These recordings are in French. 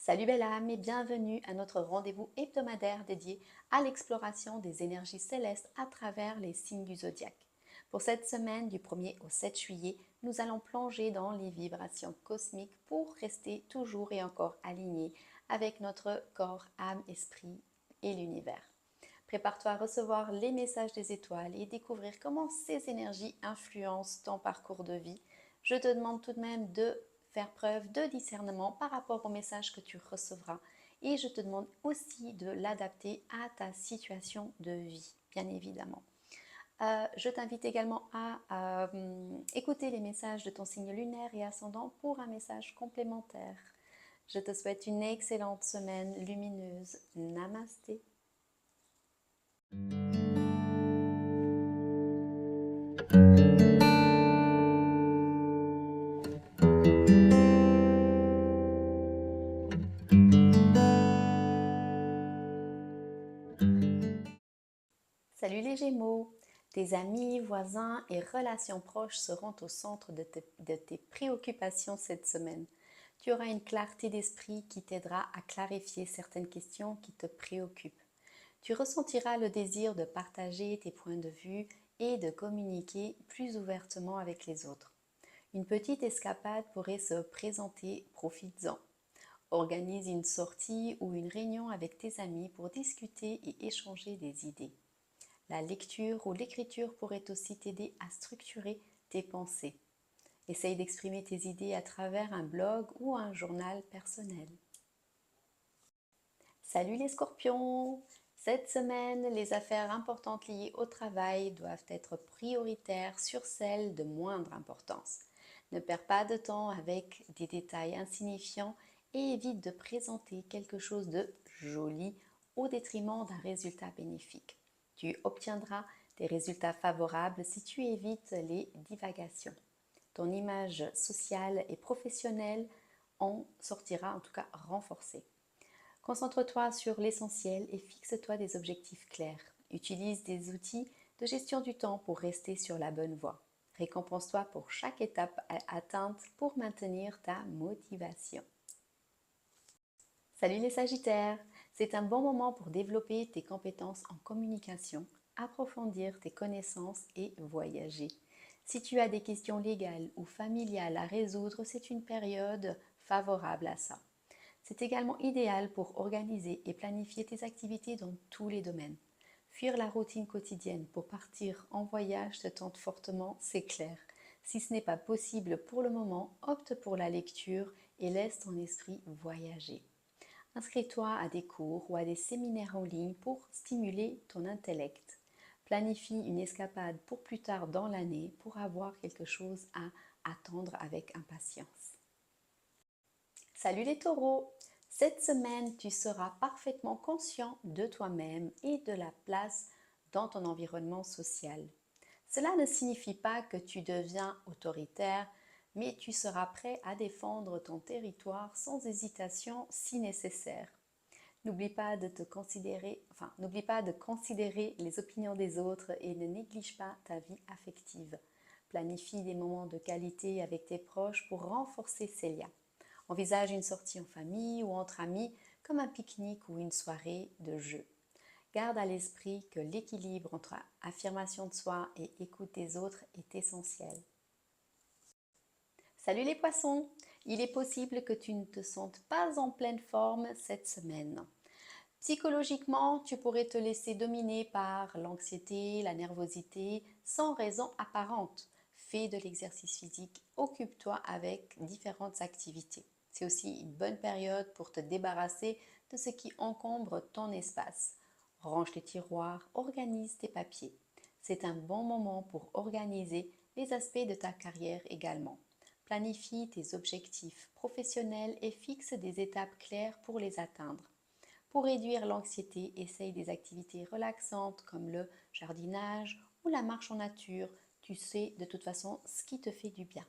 Salut belle âme et bienvenue à notre rendez-vous hebdomadaire dédié à l'exploration des énergies célestes à travers les signes du zodiaque. Pour cette semaine du 1er au 7 juillet, nous allons plonger dans les vibrations cosmiques pour rester toujours et encore alignés avec notre corps, âme, esprit et l'univers. Prépare-toi à recevoir les messages des étoiles et découvrir comment ces énergies influencent ton parcours de vie. Je te demande tout de même de faire preuve de discernement par rapport au message que tu recevras et je te demande aussi de l'adapter à ta situation de vie, bien évidemment. Je t'invite également à écouter les messages de ton signe lunaire et ascendant pour un message complémentaire. Je te souhaite une excellente semaine lumineuse. Namasté. Salut les Gémeaux! Tes amis, voisins et relations proches seront au centre de tes préoccupations cette semaine. Tu auras une clarté d'esprit qui t'aidera à clarifier certaines questions qui te préoccupent. Tu ressentiras le désir de partager tes points de vue et de communiquer plus ouvertement avec les autres. Une petite escapade pourrait se présenter, profites-en. Organise une sortie ou une réunion avec tes amis pour discuter et échanger des idées. La lecture ou l'écriture pourrait aussi t'aider à structurer tes pensées. Essaye d'exprimer tes idées à travers un blog ou un journal personnel. Salut les scorpions! Cette semaine, les affaires importantes liées au travail doivent être prioritaires sur celles de moindre importance. Ne perds pas de temps avec des détails insignifiants et évite de présenter quelque chose de joli au détriment d'un résultat bénéfique. Tu obtiendras des résultats favorables si tu évites les divagations. Ton image sociale et professionnelle en sortira en tout cas renforcée. Concentre-toi sur l'essentiel et fixe-toi des objectifs clairs. Utilise des outils de gestion du temps pour rester sur la bonne voie. Récompense-toi pour chaque étape atteinte pour maintenir ta motivation. Salut les Sagittaires! C'est un bon moment pour développer tes compétences en communication, approfondir tes connaissances et voyager. Si tu as des questions légales ou familiales à résoudre, c'est une période favorable à ça. C'est également idéal pour organiser et planifier tes activités dans tous les domaines. Fuir la routine quotidienne pour partir en voyage te tente fortement, c'est clair. Si ce n'est pas possible pour le moment, opte pour la lecture et laisse ton esprit voyager. Inscris-toi à des cours ou à des séminaires en ligne pour stimuler ton intellect. Planifie une escapade pour plus tard dans l'année pour avoir quelque chose à attendre avec impatience. Salut les taureaux! Cette semaine, tu seras parfaitement conscient de toi-même et de la place dans ton environnement social. Cela ne signifie pas que tu deviens autoritaire, mais tu seras prêt à défendre ton territoire sans hésitation si nécessaire. N'oublie pas de considérer les opinions des autres et ne néglige pas ta vie affective. Planifie des moments de qualité avec tes proches pour renforcer ces liens. Envisage une sortie en famille ou entre amis comme un pique-nique ou une soirée de jeu. Garde à l'esprit que l'équilibre entre affirmation de soi et écoute des autres est essentiel. Salut les poissons! Il est possible que tu ne te sentes pas en pleine forme cette semaine. Psychologiquement, tu pourrais te laisser dominer par l'anxiété, la nervosité, sans raison apparente. Fais de l'exercice physique, occupe-toi avec différentes activités. C'est aussi une bonne période pour te débarrasser de ce qui encombre ton espace. Range tes tiroirs, organise tes papiers. C'est un bon moment pour organiser les aspects de ta carrière également. Planifie tes objectifs professionnels et fixe des étapes claires pour les atteindre. Pour réduire l'anxiété, essaye des activités relaxantes comme le jardinage ou la marche en nature. Tu sais de toute façon ce qui te fait du bien.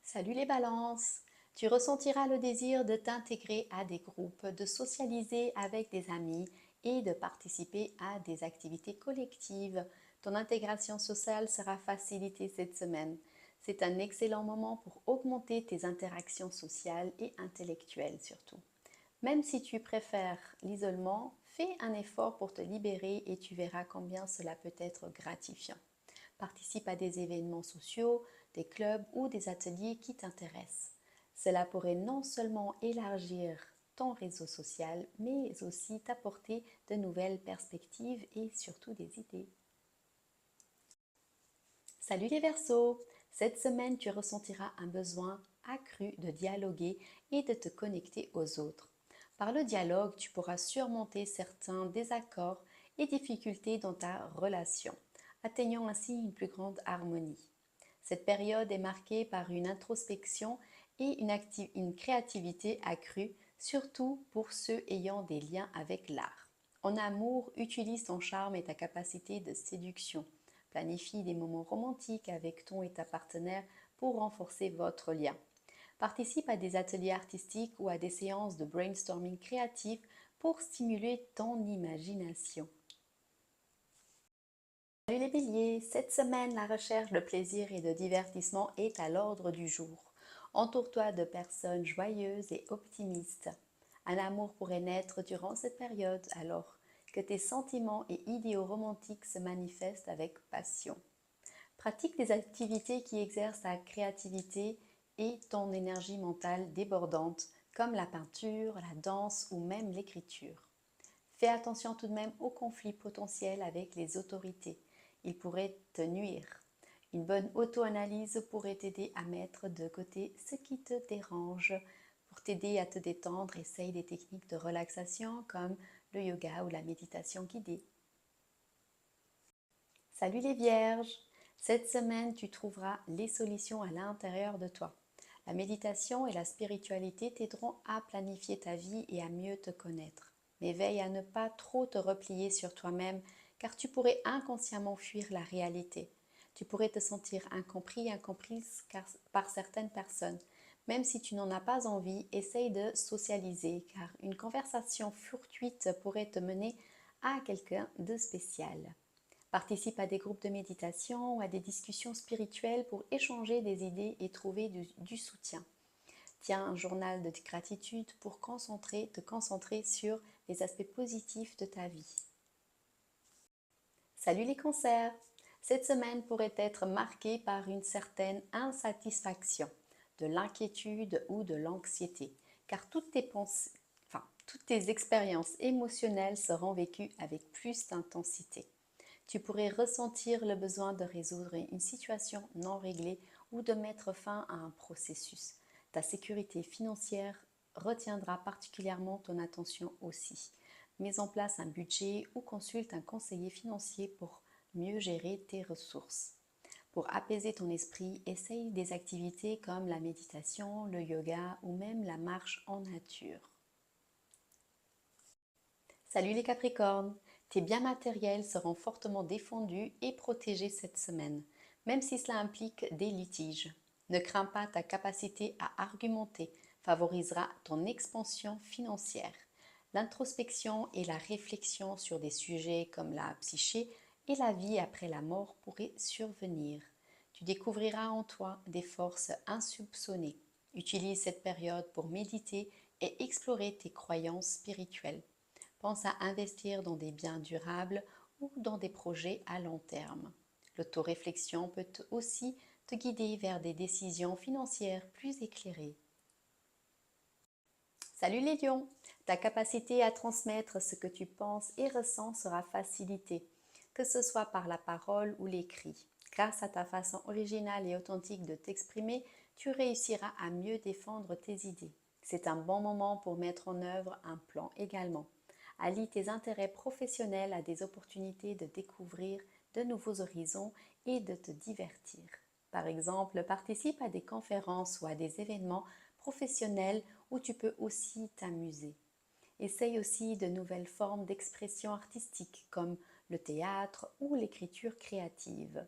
Salut les balances! Tu ressentiras le désir de t'intégrer à des groupes, de socialiser avec des amis et de participer à des activités collectives. Ton intégration sociale sera facilitée cette semaine. C'est un excellent moment pour augmenter tes interactions sociales et intellectuelles surtout. Même si tu préfères l'isolement, fais un effort pour te libérer et tu verras combien cela peut être gratifiant. Participe à des événements sociaux, des clubs ou des ateliers qui t'intéressent. Cela pourrait non seulement élargir ton réseau social, mais aussi t'apporter de nouvelles perspectives et surtout des idées. Salut les Verseaux! Cette semaine, tu ressentiras un besoin accru de dialoguer et de te connecter aux autres. Par le dialogue, tu pourras surmonter certains désaccords et difficultés dans ta relation, atteignant ainsi une plus grande harmonie. Cette période est marquée par une introspection et une créativité accrue, surtout pour ceux ayant des liens avec l'art. En amour, utilise ton charme et ta capacité de séduction. Planifie des moments romantiques avec ton et ta partenaire pour renforcer votre lien. Participe à des ateliers artistiques ou à des séances de brainstorming créatif pour stimuler ton imagination. Salut les béliers, cette semaine la recherche de plaisir et de divertissement est à l'ordre du jour. Entoure-toi de personnes joyeuses et optimistes. Un amour pourrait naître durant cette période alors que tes sentiments et idéaux romantiques se manifestent avec passion. Pratique des activités qui exercent ta créativité et ton énergie mentale débordante, comme la peinture, la danse ou même l'écriture. Fais attention tout de même aux conflits potentiels avec les autorités. Ils pourraient te nuire. Une bonne auto-analyse pourrait t'aider à mettre de côté ce qui te dérange. Pour t'aider à te détendre, essaye des techniques de relaxation comme le yoga ou la méditation guidée. Salut les vierges! Cette semaine, tu trouveras les solutions à l'intérieur de toi. La méditation et la spiritualité t'aideront à planifier ta vie et à mieux te connaître. Mais veille à ne pas trop te replier sur toi-même car tu pourrais inconsciemment fuir la réalité. Tu pourrais te sentir incompris, incomprise par certaines personnes. Même si tu n'en as pas envie, essaye de socialiser car une conversation fortuite pourrait te mener à quelqu'un de spécial. Participe à des groupes de méditation ou à des discussions spirituelles pour échanger des idées et trouver du soutien. Tiens un journal de gratitude pour te concentrer sur les aspects positifs de ta vie. Salut les cancers! Cette semaine pourrait être marquée par une certaine insatisfaction, de l'inquiétude ou de l'anxiété, car toutes tes expériences émotionnelles seront vécues avec plus d'intensité. Tu pourrais ressentir le besoin de résoudre une situation non réglée ou de mettre fin à un processus. Ta sécurité financière retiendra particulièrement ton attention aussi. Mets en place un budget ou consulte un conseiller financier pour mieux gérer tes ressources. Pour apaiser ton esprit, essaye des activités comme la méditation, le yoga ou même la marche en nature. Salut les Capricornes! Tes biens matériels seront fortement défendus et protégés cette semaine, même si cela implique des litiges. Ne crains pas, ta capacité à argumenter favorisera ton expansion financière. L'introspection et la réflexion sur des sujets comme la psyché et la vie après la mort pourraient survenir. Tu découvriras en toi des forces insoupçonnées. Utilise cette période pour méditer et explorer tes croyances spirituelles. Pense à investir dans des biens durables ou dans des projets à long terme. L'autoréflexion peut aussi te guider vers des décisions financières plus éclairées. Salut les lions! Ta capacité à transmettre ce que tu penses et ressens sera facilitée, que ce soit par la parole ou l'écrit. Grâce à ta façon originale et authentique de t'exprimer, tu réussiras à mieux défendre tes idées. C'est un bon moment pour mettre en œuvre un plan également. Allie tes intérêts professionnels à des opportunités de découvrir de nouveaux horizons et de te divertir. Par exemple, participe à des conférences ou à des événements professionnels où tu peux aussi t'amuser. Essaye aussi de nouvelles formes d'expression artistique comme le théâtre ou l'écriture créative.